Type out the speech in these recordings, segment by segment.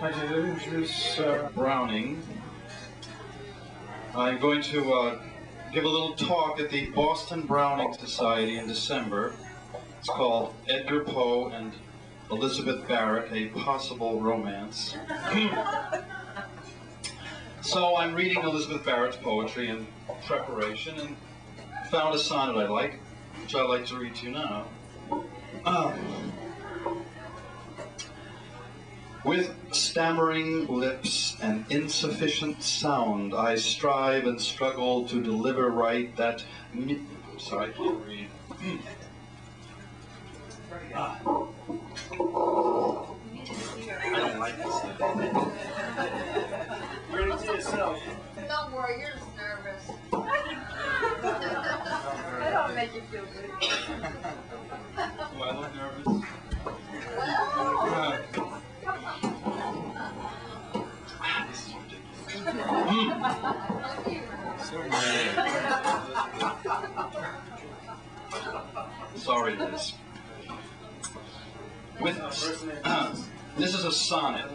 I'd like to introduce Browning. I'm going to give a little talk at the Boston Browning Society in December. It's called Edgar Poe and Elizabeth Barrett, A Possible Romance. So I'm reading Elizabeth Barrett's poetry in preparation and found a sonnet I like, which I'd like to read to you now. With stammering lips and insufficient sound, I strive and struggle to deliver right that... Sorry, I can't read. I don't like this. Read it to yourself. Don't worry, you're just nervous. That don't make you feel good. Do I look nervous? Well, This is ridiculous. Sorry, Liz. This is a sonnet.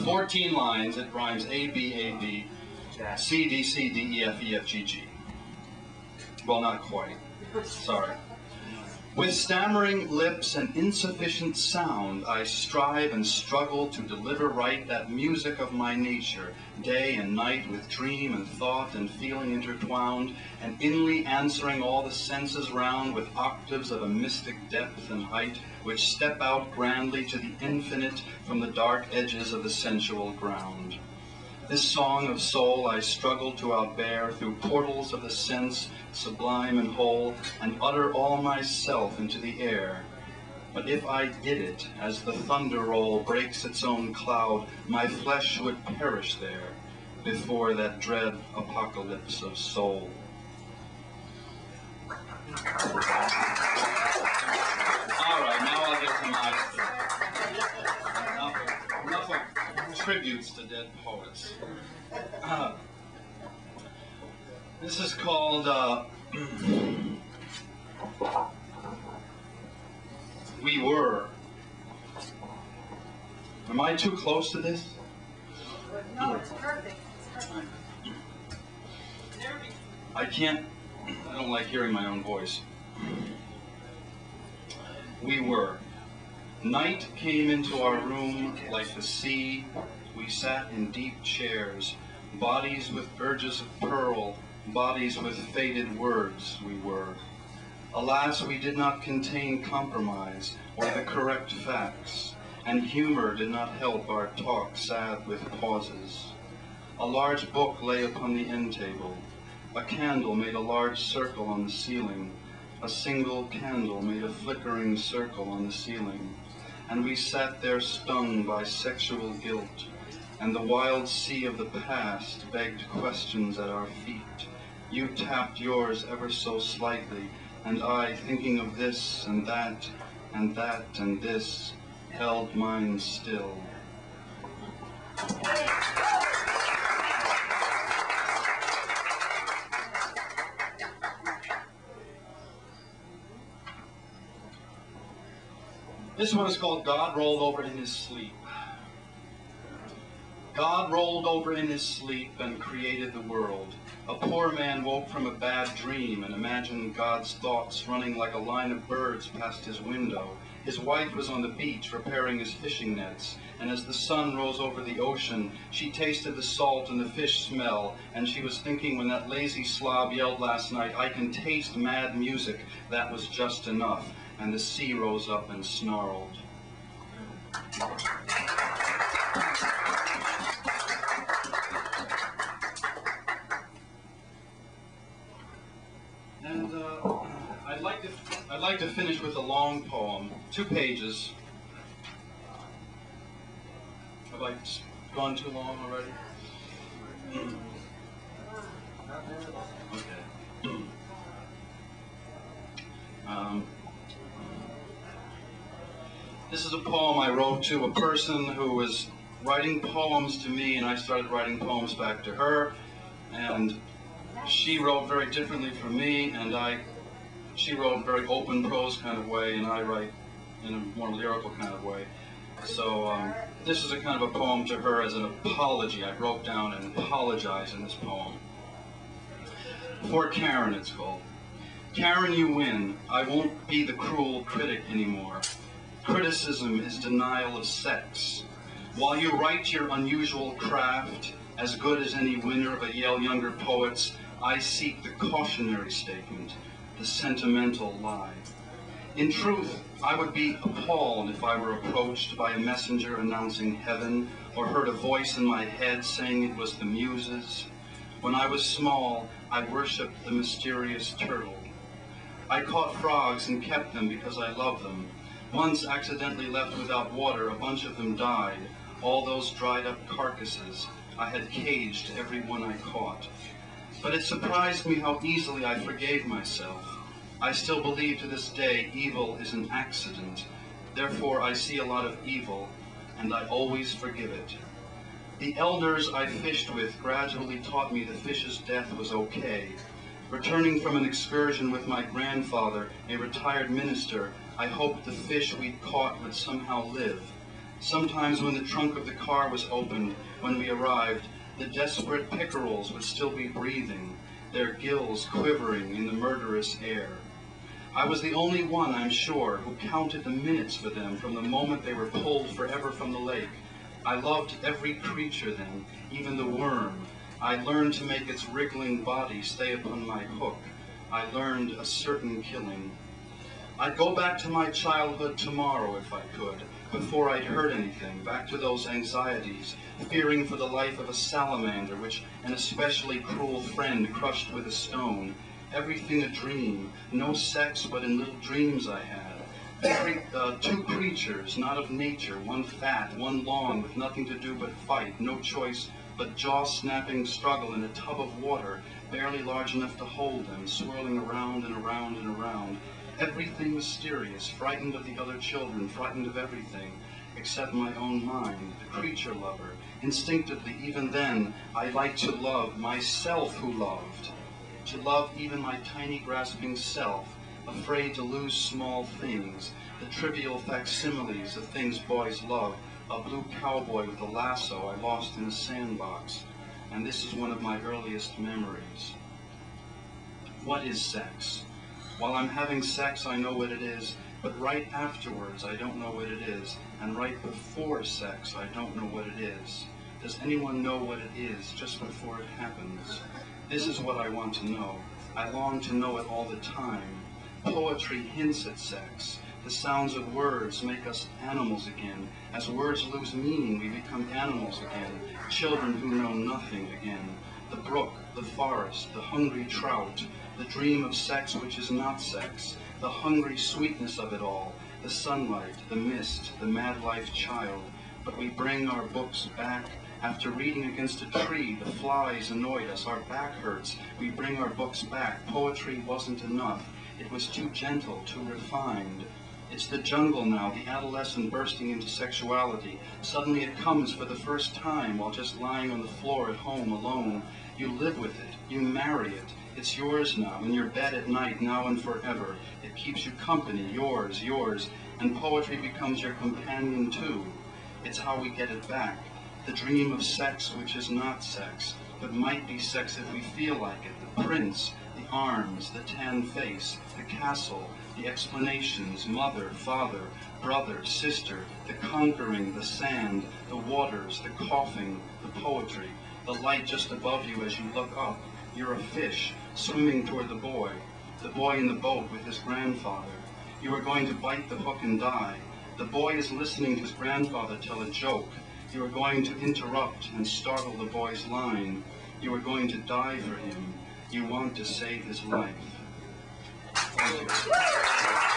14 lines. It rhymes A, B, A, B, C, D, C, D, E, F, E, F, G, G. Well, not quite. Sorry. With stammering lips and insufficient sound, I strive and struggle to deliver right that music of my nature, day and night with dream and thought and feeling intertwined, and inly answering all the senses round with octaves of a mystic depth and height, which step out grandly to the infinite from the dark edges of the sensual ground. This song of soul I struggle to outbear through portals of the sense, sublime and whole, and utter all myself into the air. But if I did it, as the thunder roll breaks its own cloud, my flesh would perish there before that dread apocalypse of soul. All right, now I'll get to my stuff. Enough of tributes to dead poets. This is called We Were. Am I too close to this? no, it's perfect. I don't like hearing my own voice. We were. Night came into our room like the sea. We sat in deep chairs, bodies with urges of pearl, bodies with faded words we were. Alas, we did not contain compromise or the correct facts, and humor did not help our talk sad with pauses. A large book lay upon the end table. A candle made a large circle on the ceiling. A single candle made a flickering circle on the ceiling. And we sat there stung by sexual guilt, and the wild sea of the past begged questions at our feet. You tapped yours ever so slightly, and I, thinking of this and that and that and this, held mine still. This one is called God Rolled Over in His Sleep. God rolled over in his sleep and created the world. A poor man woke from a bad dream and imagined God's thoughts running like a line of birds past his window. His wife was on the beach repairing his fishing nets, and as the sun rose over the ocean, she tasted the salt and the fish smell, and she was thinking when that lazy slob yelled last night, "I can taste mad music," that was just enough, and the sea rose up and snarled. And I'd like to finish with a long poem, 2 pages. Have I gone too long already? Okay. This is a poem I wrote to a person who was writing poems to me, and I started writing poems back to her, and she wrote very differently from me, and she wrote in a very open prose kind of way, and I write in a more lyrical kind of way. So this is a kind of a poem to her as an apology. I broke down and apologized in this poem. For Karen, it's called. Karen, you win. I won't be the cruel critic anymore. Criticism is denial of sex. While you write your unusual craft, as good as any winner of a Yale Younger Poets, I seek the cautionary statement, the sentimental lie. In truth, I would be appalled if I were approached by a messenger announcing heaven, or heard a voice in my head saying it was the muses. When I was small, I worshipped the mysterious turtle. I caught frogs and kept them because I loved them. Once accidentally left without water, a bunch of them died. All those dried up carcasses, I had caged every one I caught. But it surprised me how easily I forgave myself. I still believe to this day evil is an accident. Therefore I see a lot of evil, and I always forgive it. The elders I fished with gradually taught me the fish's death was okay. Returning from an excursion with my grandfather, a retired minister, I hoped the fish we'd caught would somehow live. Sometimes when the trunk of the car was opened, when we arrived, the desperate pickerels would still be breathing, their gills quivering in the murderous air. I was the only one, I'm sure, who counted the minutes for them from the moment they were pulled forever from the lake. I loved every creature then, even the worm. I learned to make its wriggling body stay upon my hook. I learned a certain killing. I'd go back to my childhood tomorrow if I could, before I'd heard anything, back to those anxieties, fearing for the life of a salamander, which an especially cruel friend crushed with a stone. Everything a dream, no sex but in little dreams I had. Two creatures, not of nature, one fat, one long, with nothing to do but fight, no choice but jaw-snapping struggle in a tub of water, barely large enough to hold them, swirling around and around and around. Everything mysterious, frightened of the other children, frightened of everything, except my own mind, the creature lover. Instinctively, even then, I liked to love myself who loved. To love even my tiny grasping self, afraid to lose small things, the trivial facsimiles of things boys love, a blue cowboy with a lasso I lost in a sandbox, and this is one of my earliest memories. What is sex? While I'm having sex, I know what it is, but right afterwards, I don't know what it is, and right before sex, I don't know what it is. Does anyone know what it is just before it happens? This is what I want to know. I long to know it all the time. Poetry hints at sex. The sounds of words make us animals again. As words lose meaning, we become animals again, children who know nothing again. The brook, the forest, the hungry trout, the dream of sex which is not sex, the hungry sweetness of it all, the sunlight, the mist, the mad life child. But we bring our books back. After reading against a tree, the flies annoyed us, our back hurts. We bring our books back. Poetry wasn't enough. It was too gentle, too refined. It's the jungle now, the adolescent bursting into sexuality. Suddenly it comes for the first time while just lying on the floor at home alone. You live with it. You marry it. It's yours now, in your bed at night, now and forever. It keeps you company, yours, yours. And poetry becomes your companion too. It's how we get it back. The dream of sex which is not sex, but might be sex if we feel like it. The prince, the arms, the tan face, the castle, the explanations, mother, father, brother, sister, the conquering, the sand, the waters, the coughing, the poetry, the light just above you as you look up. You're a fish swimming toward the boy in the boat with his grandfather. You are going to bite the hook and die. The boy is listening to his grandfather tell a joke. You are going to interrupt and startle the boy's line. You are going to die for him. You want to save his life. Thank you.